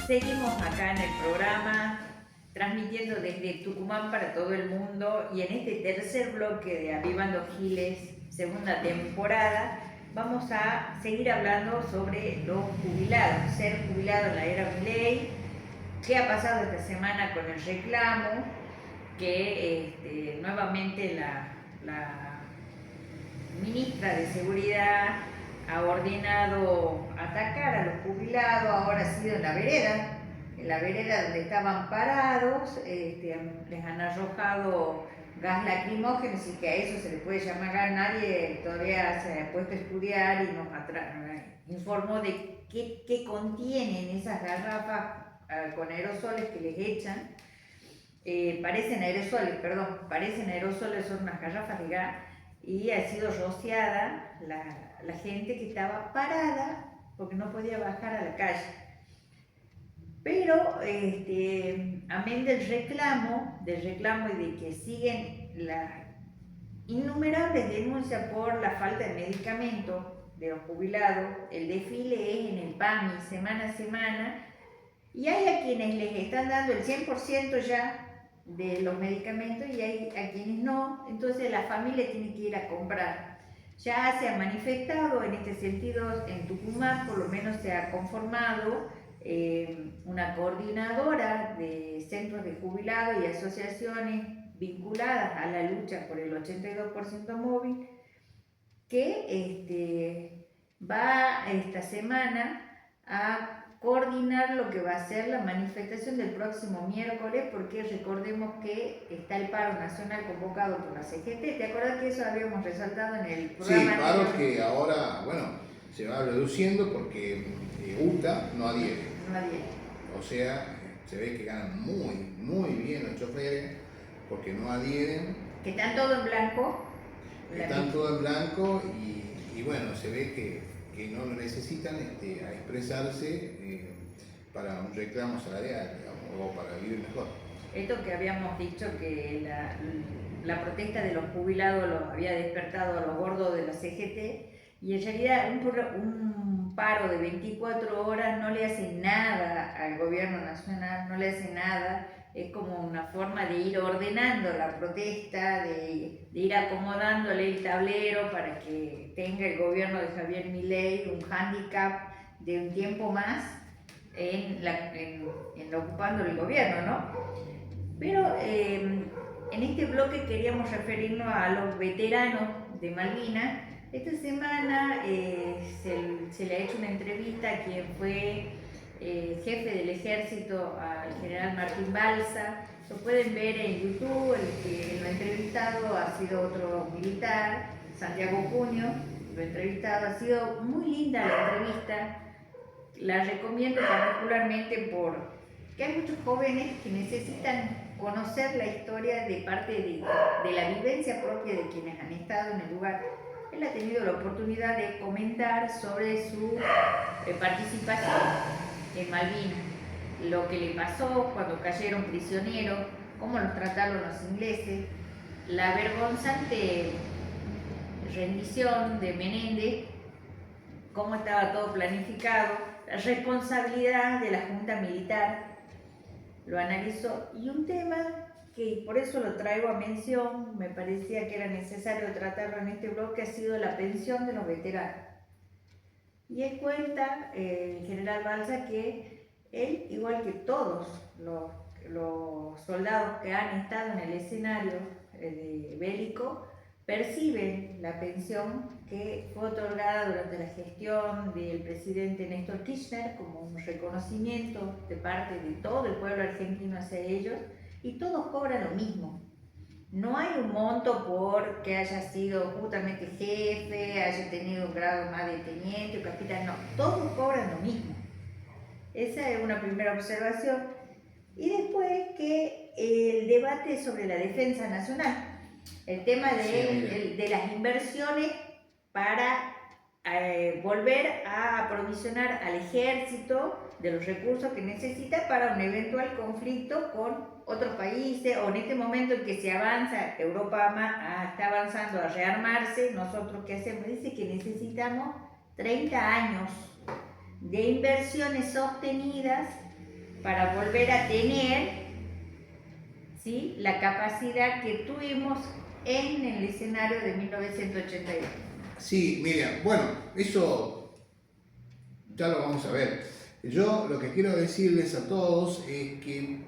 Seguimos acá en el programa, transmitiendo desde Tucumán para todo el mundo, y en este tercer bloque de Avivando Giles, segunda temporada, vamos a seguir hablando sobre los jubilados, ser jubilado en la era Milei, qué ha pasado esta semana con el reclamo, que nuevamente la ministra de Seguridad ha ordenado atacar a los jubilados. Ahora ha sido en la vereda donde estaban parados, les han arrojado gas lacrimógeno, así que a eso se le puede llamar gas. Nadie todavía se ha puesto a estudiar y nos informó de qué contienen esas garrafas con aerosoles que les echan. Parecen aerosoles, son unas garrafas de gas, y ha sido rociada la gente que estaba parada porque no podía bajar a la calle. Pero amén del reclamo y de que siguen las innumerables denuncias por la falta de medicamentos de los jubilados, el desfile es en el PAMI semana a semana, y hay a quienes les están dando el 100% ya de los medicamentos y hay a quienes no. Entonces la familia tiene que ir a comprar. Ya se ha manifestado en este sentido en Tucumán, por lo menos se ha conformado una coordinadora de centros de jubilados y asociaciones vinculadas a la lucha por el 82% móvil, que va esta semana a coordinar lo que va a ser la manifestación del próximo miércoles, porque recordemos que está el paro nacional convocado por la CGT. ¿Te acuerdas que eso habíamos resaltado en el programa? Sí, paro que ahora, se va reduciendo porque UTA no adhiere. O sea, se ve que ganan muy bien los choferes porque no adhieren. Que están todo en blanco. Están todo en blanco y bueno, se ve que no necesitan a expresarse para un reclamo salarial, digamos, o para vivir mejor. Esto que habíamos dicho, que la protesta de los jubilados los había despertado a los gordos de la CGT, y en realidad un paro de 24 horas no le hace nada al gobierno nacional, no le hace nada. Es como una forma de ir ordenando la protesta, de ir acomodándole el tablero para que tenga el gobierno de Javier Milei un hándicap de un tiempo más en ocupando el gobierno, ¿no? Pero en este bloque queríamos referirnos a los veteranos de Malvinas. Esta semana se le ha hecho una entrevista a quien fue jefe del ejército, al general Martín Balsa. Lo pueden ver en YouTube. El que lo ha entrevistado ha sido otro militar, Santiago Cunio. Lo ha entrevistado, ha sido muy linda la entrevista. La recomiendo particularmente porque hay muchos jóvenes que necesitan conocer la historia de parte de la vivencia propia de quienes han estado en el lugar. Él ha tenido la oportunidad de comentar sobre su participación en Malvinas, lo que le pasó cuando cayeron prisioneros, cómo los trataron los ingleses, la vergonzante rendición de Menéndez, cómo estaba todo planificado, la responsabilidad de la Junta Militar. Lo analizó, y un tema que por eso lo traigo a mención, me parecía que era necesario tratarlo en este bloque, ha sido la pensión de los veteranos. Y él cuenta, el general Balsa, que él, igual que todos los soldados que han estado en el escenario bélico, perciben la pensión que fue otorgada durante la gestión del presidente Néstor Kirchner como un reconocimiento de parte de todo el pueblo argentino hacia ellos, y todos cobran lo mismo. No hay un monto por que haya sido justamente jefe, haya tenido un grado más de teniente o capitán, no, todos cobran lo mismo. Esa es una primera observación. Y después que el debate sobre la defensa nacional, el tema de las inversiones para volver a aprovisionar al ejército de los recursos que necesita para un eventual conflicto con otros países, o en este momento en que se avanza, Europa está avanzando a rearmarse, nosotros ¿qué hacemos? Dice que necesitamos 30 años de inversiones sostenidas para volver a tener, ¿sí?, la capacidad que tuvimos en el escenario de 1982. Sí, Miriam, bueno, eso ya lo vamos a ver. Yo lo que quiero decirles a todos es que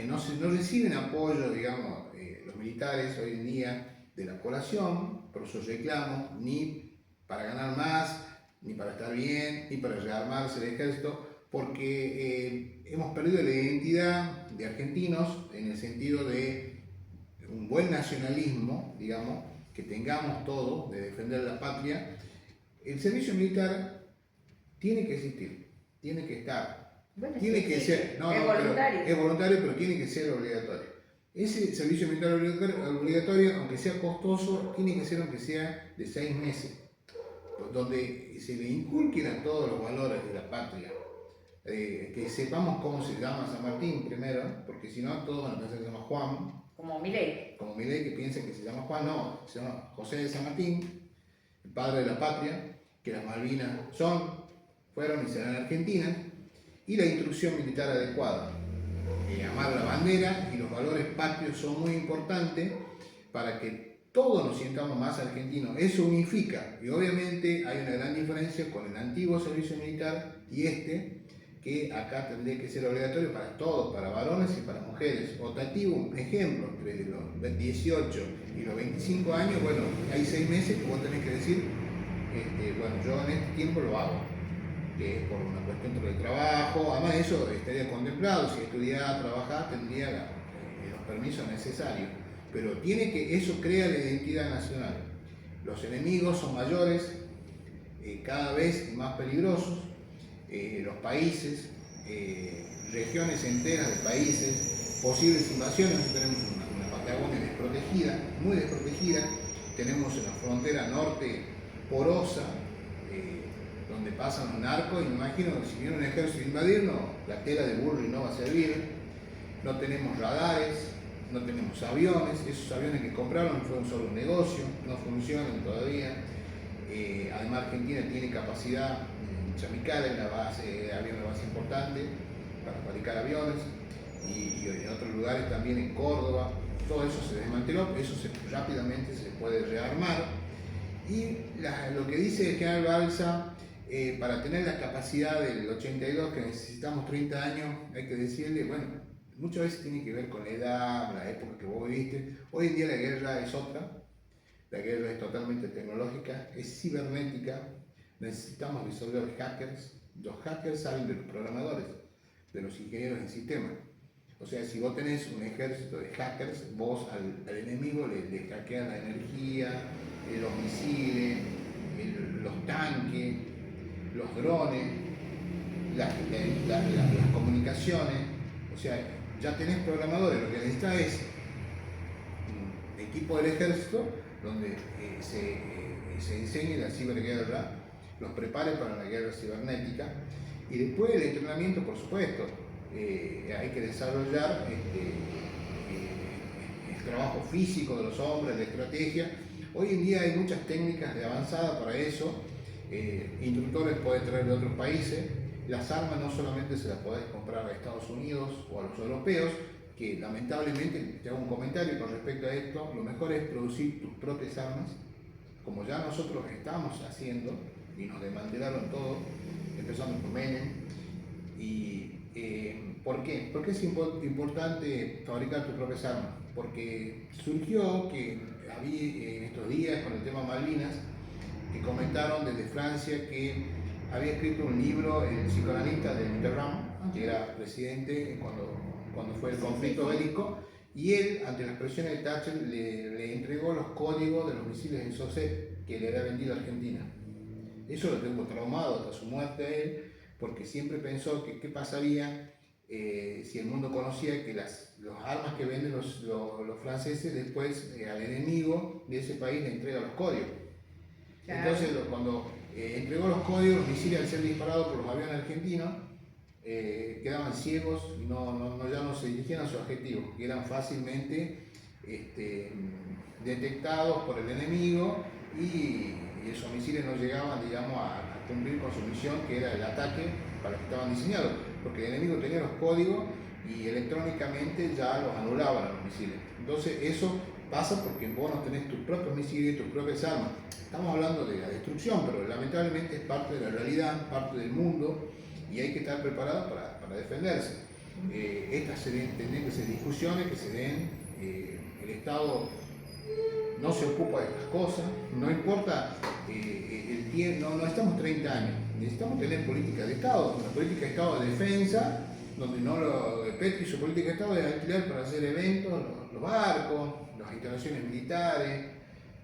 no reciben apoyo, digamos, los militares hoy en día de la población por sus reclamos, ni para ganar más, ni para estar bien, ni para rearmarse el ejército, porque hemos perdido la identidad de argentinos en el sentido de un buen nacionalismo, digamos, que tengamos todo, de defender la patria. El servicio militar tiene que existir, tiene que estar, bueno, tiene sí, que sí, ser, es voluntario. es voluntario, pero tiene que ser obligatorio. Ese servicio militar obligatorio, aunque sea costoso, tiene que ser aunque sea de 6 meses, donde se le inculquen a todos los valores de la patria, que sepamos cómo se llama San Martín primero, porque si no todos van a pensar que se llama Juan. Como Milei. Como Milei, que piensa que se llama Juan, no, se llama José de San Martín, el padre de la patria, que las Malvinas fueron y serán argentinas, y la instrucción militar adecuada. Amar la bandera y los valores patrios son muy importantes para que todos nos sientamos más argentinos. Eso unifica, y obviamente hay una gran diferencia con el antiguo servicio militar y que acá tendría que ser obligatorio para todos, para varones y para mujeres. Optativo, un ejemplo, entre los 18 y los 25 años, bueno, hay 6 meses que vos tenés que decir, bueno, yo en este tiempo lo hago, que es por una cuestión de trabajo. Además eso estaría contemplado, si estudiás, trabajás, tendría los permisos necesarios, pero eso crea la identidad nacional. Los enemigos son mayores, cada vez más peligrosos. Los países, regiones enteras de países, posibles invasiones. Tenemos una Patagonia desprotegida, muy desprotegida. Tenemos una frontera norte porosa, donde pasan los narcos, y me imagino que si viene un ejército a invadirnos, la tela de Burri no va a servir. No tenemos radares, no tenemos aviones. Esos aviones que compraron fue un solo negocio, no funcionan todavía. Además Argentina tiene capacidad Chamical, es la base importante para fabricar aviones, y en otros lugares también, en Córdoba. Todo eso se desmanteló, eso rápidamente se puede rearmar. Y lo que dice el general Balsa, para tener la capacidad del 82, que necesitamos 30 años, hay que decirle, bueno, muchas veces tiene que ver con la edad, la época que vos viviste. Hoy en día la guerra es otra, la guerra es totalmente tecnológica, es cibernética. Necesitamos disolver hackers. Los hackers salen de los programadores, de los ingenieros en sistemas. O sea, si vos tenés un ejército de hackers, vos al enemigo le hackean la energía, los misiles, los tanques, los drones, las comunicaciones. O sea, ya tenés programadores. Lo que necesitas es un equipo del ejército donde se enseñe la ciberguerra, los prepare para la guerra cibernética, y después el entrenamiento, por supuesto. Hay que desarrollar el trabajo físico de los hombres, de estrategia. Hoy en día hay muchas técnicas de avanzada para eso. Instructores podés traer de otros países. Las armas no solamente se las podés comprar a Estados Unidos o a los europeos, que lamentablemente, te hago un comentario con respecto a esto, lo mejor es producir tus propias armas, como ya nosotros estamos haciendo, y nos desmantelaron todo, empezando por Menem. ¿Por qué? Porque es importante fabricar tus propias armas, porque surgió que había en estos días con el tema Malvinas, que comentaron desde Francia que había escrito un libro el psicoanalista de Mitterrand, que era presidente cuando fue el conflicto bélico, y él, ante las presiones de Thatcher, le entregó los códigos de los misiles en SOCEP que le había vendido a Argentina. Eso lo tengo traumado hasta su muerte a él, porque siempre pensó que qué pasaría si el mundo conocía que las armas que venden los franceses, después al enemigo de ese país le entrega los códigos. Claro. Entonces cuando entregó los códigos, los misiles, al ser disparados por los aviones argentinos, quedaban ciegos y ya no se dirigían a su objetivo, que eran fácilmente detectados por el enemigo, y esos misiles no llegaban, digamos, a cumplir con su misión, que era el ataque para el que estaban diseñados. porque el enemigo tenía los códigos y electrónicamente ya los anulaban a los misiles. Entonces eso pasa porque vos no tenés tus propios misiles, tus propias armas. Estamos hablando de la destrucción, pero lamentablemente es parte de la realidad, parte del mundo, y hay que estar preparado para defenderse. Estas tendrían que ser discusiones que se den, el Estado no se ocupa de estas cosas, no importa el tiempo, no estamos 30 años, necesitamos tener política de Estado, una política de Estado de defensa, donde no lo de Petri, su política de Estado es alquilar para hacer eventos, los barcos, las instalaciones militares,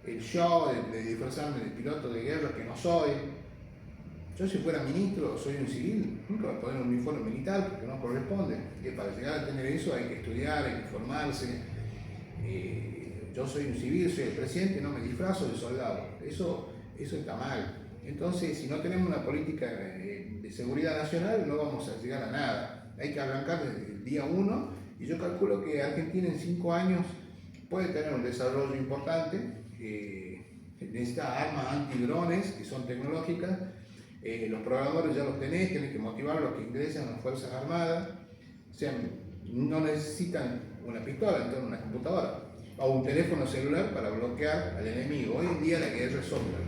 el show de disfrazarme de piloto de guerra que no soy. Yo si fuera ministro, soy un civil, nunca voy a poner un uniforme militar porque no corresponde. Y para llegar a tener eso hay que estudiar, hay que formarse. Yo soy un civil, soy el presidente, no me disfrazo de soldado. Eso está mal. Entonces, si no tenemos una política de seguridad nacional, no vamos a llegar a nada. Hay que arrancar desde el día 1 y yo calculo que Argentina en 5 años puede tener un desarrollo importante. Necesita armas antidrones que son tecnológicas. Los programadores ya los tenés que motivarlos que ingresen a las Fuerzas Armadas. O sea, no necesitan una pistola, entonces una computadora o un teléfono celular para bloquear al enemigo. Hoy en día la guerra es sombra.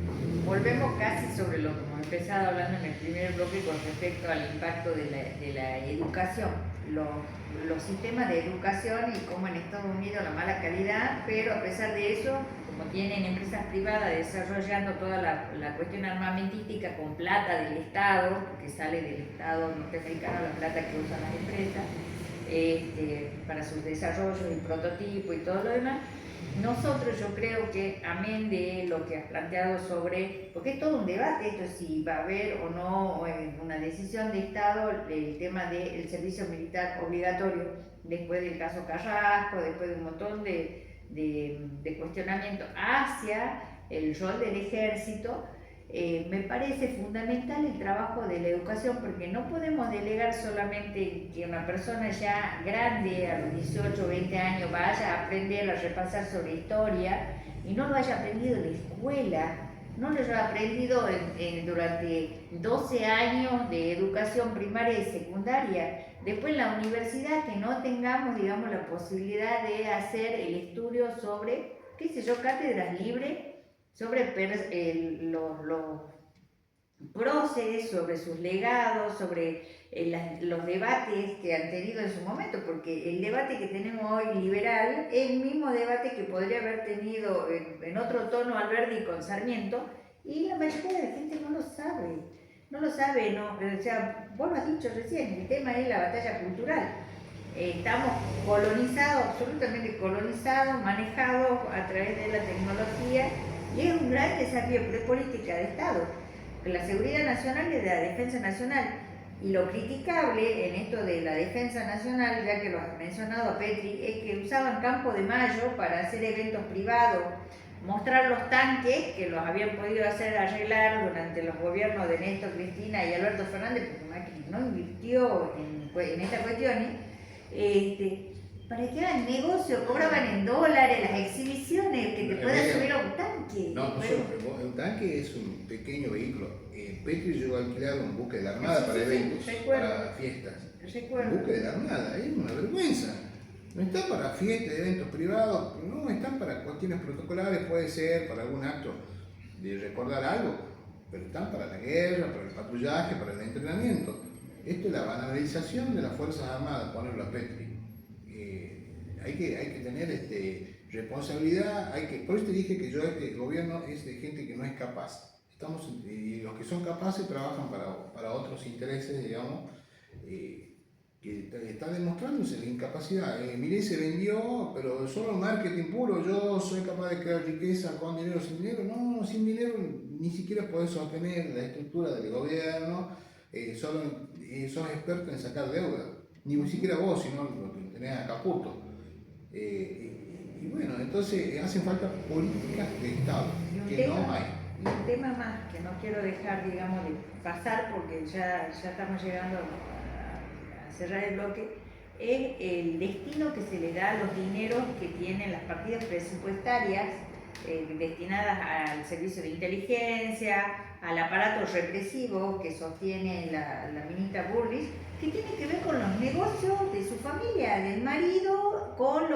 Volvemos casi sobre lo que hemos empezado hablando en el primer bloque con respecto al impacto de la educación, los sistemas de educación y cómo en Estados Unidos la mala calidad, pero a pesar de eso, como tienen empresas privadas desarrollando toda la cuestión armamentística con plata del Estado, porque sale del Estado norteamericano la plata que usan las empresas, para sus desarrollos y prototipos y todo lo demás. Nosotros yo creo que, amén de lo que has planteado sobre, porque es todo un debate esto, si va a haber o no una decisión de Estado, el tema del servicio militar obligatorio, después del caso Carrasco, después de un montón de cuestionamientos hacia el rol del ejército. Me parece fundamental el trabajo de la educación, porque no podemos delegar solamente que una persona ya grande, a los 18 o 20 años, vaya a aprender a repasar sobre historia y no lo haya aprendido en la escuela, no lo haya aprendido durante 12 años de educación primaria y secundaria. Después en la universidad que no tengamos, digamos, la posibilidad de hacer el estudio sobre, qué sé yo, cátedras libres, sobre los próceres, sobre sus legados, sobre los debates que han tenido en su momento, porque el debate que tenemos hoy liberal es el mismo debate que podría haber tenido en otro tono Alberdi con Sarmiento, y la mayoría de la gente no lo sabe, o sea, vos lo has dicho recién, el tema es la batalla cultural. Estamos colonizados, absolutamente colonizados, manejados a través de la tecnología. Y es un gran desafío de política de Estado, la seguridad nacional y de la defensa nacional. Y lo criticable en esto de la defensa nacional, ya que lo has mencionado a Petri, es que usaban Campo de Mayo para hacer eventos privados, mostrar los tanques que los habían podido hacer arreglar durante los gobiernos de Néstor Cristina y Alberto Fernández, porque Macri no invirtió en estas cuestiones. Para que hagan negocio, cobraban en dólares las exhibiciones, que te puedas subir a un tanque. No, un tanque es un pequeño vehículo. Petri llegó a alquilar un buque de la Armada para eventos, para fiestas. Un buque de la Armada, es una vergüenza. No está para fiestas, eventos privados, no, están para cuestiones protocolares, puede ser para algún acto de recordar algo, pero están para la guerra, para el patrullaje, para el entrenamiento. Esto es la banalización de las Fuerzas Armadas, ponerlo a Petri. Hay que tener responsabilidad, por eso te dije que el gobierno es de gente que no es capaz. Y los que son capaces trabajan para otros intereses, digamos, que está demostrándose la incapacidad. Milei se vendió, pero solo marketing puro, yo soy capaz de crear riqueza con dinero, sin dinero. No, sin dinero ni siquiera podés sostener la estructura del gobierno, solo sos experto en sacar deuda. Ni siquiera vos, sino lo que tenés a Caputo. Y bueno, entonces hacen falta políticas de Estado, que no hay. Y un tema más que no quiero dejar, digamos, de pasar, porque ya estamos llegando a cerrar el bloque, es el destino que se le da a los dineros que tienen las partidas presupuestarias destinadas al servicio de inteligencia, al aparato represivo que sostiene la ministra Bullrich, que tiene que ver con los negocios de su familia, del marido, con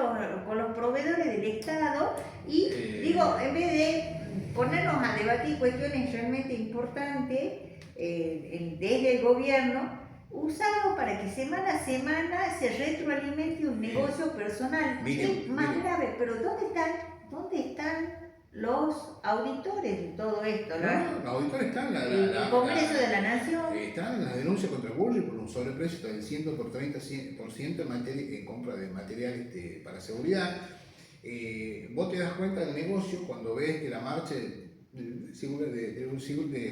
los proveedores del Estado. Y digo, en vez de ponernos a debatir cuestiones realmente importantes desde el gobierno, usado para que semana a semana se retroalimente un negocio personal. Es más grave, pero ¿dónde están los auditores de todo esto? Los auditores están el Congreso de la Nación. Están las denuncias contra Bullrich por un sobreprecio del 100 por 30% en compra de material para seguridad. Vos te das cuenta del negocio cuando ves que la marcha de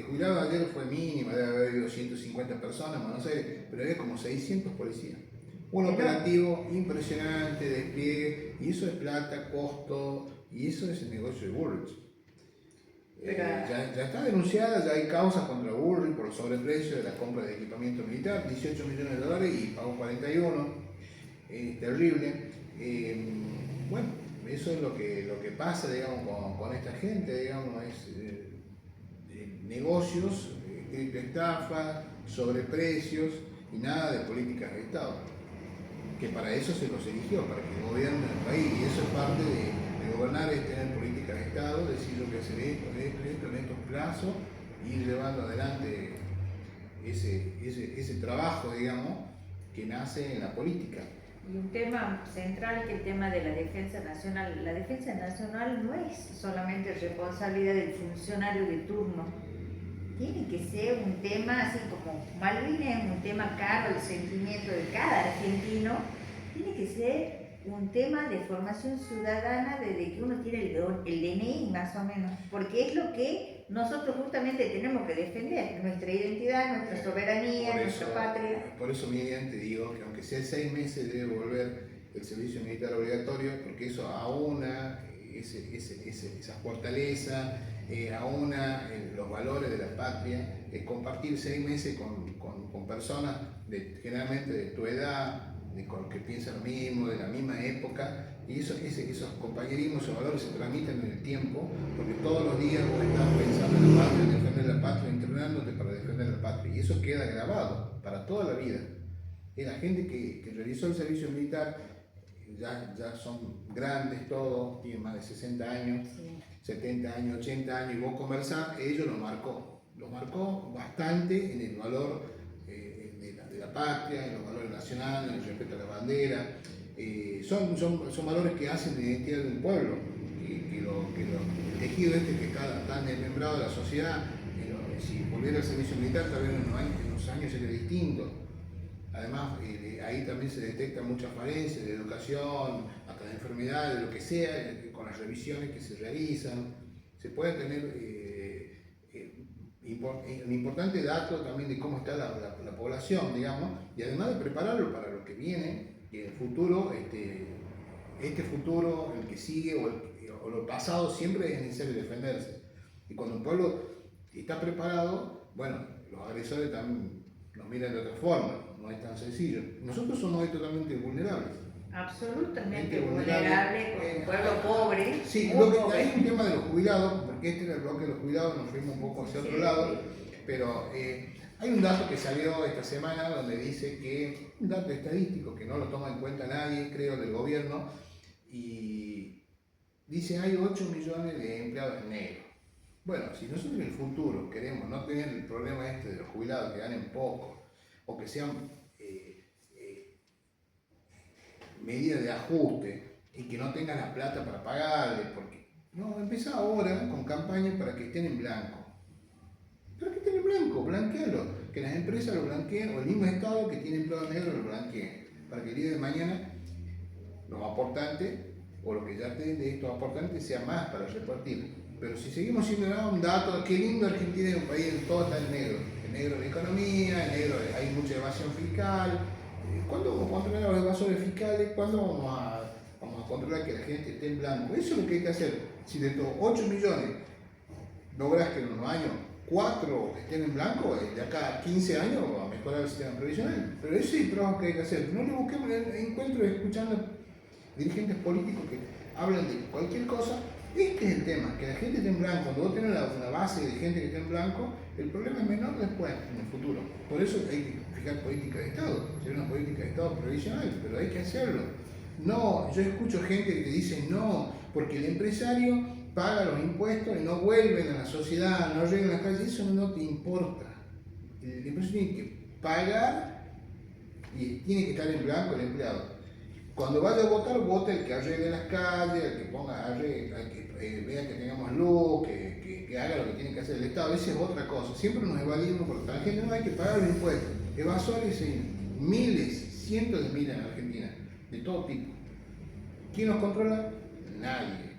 jubilados ayer fue mínima, debe haber habido 150 personas en Buenos Aires, pero había como 600 policías. Un operativo impresionante, despliegue, y eso es plata, costo, y eso es el negocio de Bullrich. Ya está denunciada, ya hay causas contra Bullrich por el sobreprecio de la compra de equipamiento militar, 18 millones de dólares y pagó 41, terrible. Bueno, eso es lo que pasa, digamos, con esta gente, digamos, es negocios, criptoestafa, sobreprecios y nada de políticas de Estado, que para eso se los eligió, para que gobiernen el país, y eso es parte de gobernar, es tener políticas de Estado, decir lo que hacer esto, en estos plazos, y ir llevando adelante ese trabajo, digamos, que nace en la política. Y un tema central que el tema de la defensa nacional. La defensa nacional no es solamente responsabilidad del funcionario de turno. Tiene que ser un tema, así como Malvinas es un tema caro, el sentimiento de cada argentino, tiene que ser un tema de formación ciudadana desde que uno tiene el DNI más o menos, porque es lo que nosotros justamente tenemos que defender, nuestra identidad, nuestra soberanía, nuestra patria. Por eso, Miriam, te digo que aunque sea 6 meses debe volver el servicio militar obligatorio, porque eso aúna esa fortaleza, aúna los valores de la patria, compartir 6 meses con personas generalmente de tu edad, con que piensan lo mismo, de la misma época, y esos compañerismos, esos valores se transmiten en el tiempo, porque todos los días vos estás pensando en la patria, en defender la patria, entrenándote para defender la patria, y eso queda grabado para toda la vida. Y la gente que realizó el servicio militar ya son grandes todos, tienen más de 60 años, sí. 70 años, 80 años, y vos conversás, ellos lo marcó bastante en el valor de la patria, en los valores nacionales, en el respeto a la bandera. Son valores que hacen la identidad de un pueblo, el tejido que está tan desmembrado de la sociedad, si volviera al servicio militar tal vez en unos años sería distinto. Además, ahí también se detectan muchas falencias de educación, hasta de enfermedades, de lo que sea, con las revisiones que se realizan. Se puede tener un importante dato también de cómo está la población, digamos, y además de prepararlo para lo que viene, y el futuro, este futuro, el que sigue o lo pasado, siempre es necesario defenderse. Y cuando un pueblo está preparado, bueno, los agresores también nos miran de otra forma, no es tan sencillo. Nosotros somos hoy totalmente vulnerables. Absolutamente vulnerable, con un pueblo pobre. Sí, hay un tema de los jubilados, porque este era el bloque de los jubilados, nos fuimos un poco hacia otro lado, pero hay un dato que salió esta semana donde dice que, un dato estadístico que no lo toma en cuenta nadie, creo, del gobierno, y dice hay 8 millones de empleados negros. Bueno, si nosotros en el futuro queremos no tener el problema de los jubilados que ganen poco, o que sean medidas de ajuste y que no tengan la plata para pagarles, porque no, empieza ahora con campañas para que estén en blanco. Pero que estén en blanco, blanquealo, que las empresas lo blanqueen, o el mismo Estado que tiene empleados negros lo blanqueen, para que el día de mañana los aportantes, o lo que ya tienen de estos aportantes, sea más para repartir. Pero si seguimos siendo un dato, qué lindo Argentina es un país en todo está en negro en la economía, en negro hay mucha evasión fiscal. ¿Cuándo vamos a controlar los evasores fiscales? ¿Cuándo vamos a controlar que la gente esté en blanco? Eso es lo que hay que hacer. Si de estos 8 millones logras que en unos años 4 estén en blanco, de acá a 15 años va a mejorar el sistema previsional. Pero ese es el trabajo que hay que hacer. No le busquemos, encuentro escuchando dirigentes políticos que hablan de cualquier cosa Este es el tema, que la gente esté en blanco. Cuando vos tenés una base de gente que esté en blanco, el problema es menor después, en el futuro. Por eso hay que fijar política de Estado, sería una política de Estado provisional, pero hay que hacerlo. No, yo escucho gente que dice no, porque el empresario paga los impuestos y no vuelven a la sociedad, no llegan a la calle, eso no te importa. El empresario tiene que pagar y tiene que estar en blanco el empleado. Cuando vaya a votar, vote el que arregle las calles, el que ponga arregle, el que vea que tengamos luz, que haga lo que tiene que hacer el Estado. Esa es otra cosa. Siempre nos evadimos porque la gente no hay que pagar los impuestos. Evasores hay miles, cientos de miles en Argentina, de todo tipo. ¿Quién nos controla? Nadie.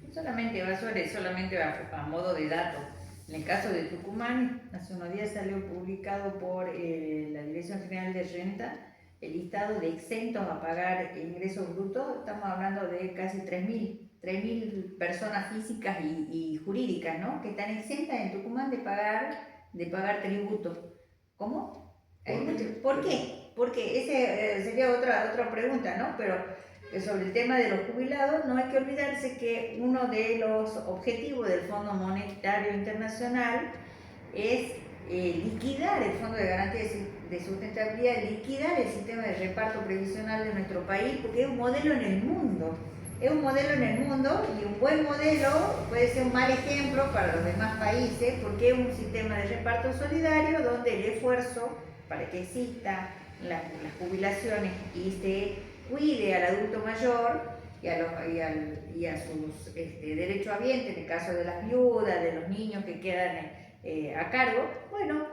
No solamente evasores, solamente a modo de dato. En el caso de Tucumán, hace unos días salió publicado por la Dirección General de Renta el listado de exentos a pagar ingresos brutos. Estamos hablando de casi 3.000 personas físicas y jurídicas, ¿no?, que están exentas en Tucumán de pagar tributos. ¿Cómo? ¿Por qué? Porque esa sería otra pregunta, ¿no? Pero sobre el tema de los jubilados, no hay que olvidarse que uno de los objetivos del Fondo Monetario Internacional es liquidar el Fondo de Garantía de Sustentabilidad, liquidar el sistema de reparto previsional de nuestro país, porque es un modelo en el mundo. Es un modelo en el mundo y un buen modelo puede ser un mal ejemplo para los demás países, porque es un sistema de reparto solidario donde el esfuerzo para que existan las jubilaciones y se cuide al adulto mayor y a sus derechohabientes, en el caso de las viudas, de los niños que quedan a cargo, bueno,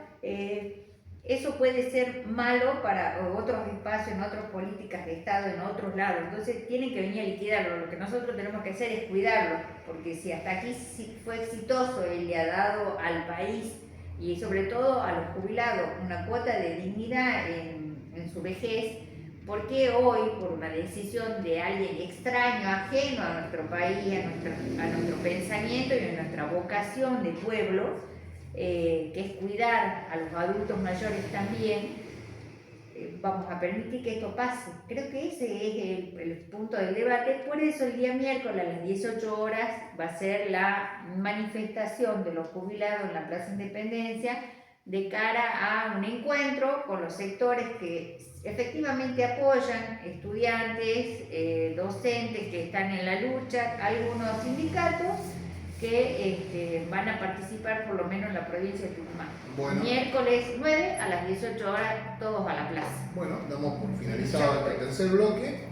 eso puede ser malo para otros espacios, en otras políticas de Estado, en otros lados. Entonces tienen que venir a liquidarlo. Lo que nosotros tenemos que hacer es cuidarlo, porque si hasta aquí fue exitoso y le ha dado al país y sobre todo a los jubilados una cuota de dignidad en su vejez, ¿por qué hoy, por una decisión de alguien extraño, ajeno a nuestro país, a nuestro pensamiento y a nuestra vocación de pueblo, que es cuidar a los adultos mayores también, vamos a permitir que esto pase? Creo que ese es el punto del debate. Por eso el día miércoles a las 18 horas va a ser la manifestación de los jubilados en la Plaza Independencia de cara a un encuentro con los sectores que efectivamente apoyan, estudiantes, docentes que están en la lucha, algunos sindicatos que van a participar por lo menos en la provincia de Tucumán. Bueno, miércoles 9 a las 18 horas, todos a la plaza. Bueno, damos por finalizado este tercer bloque.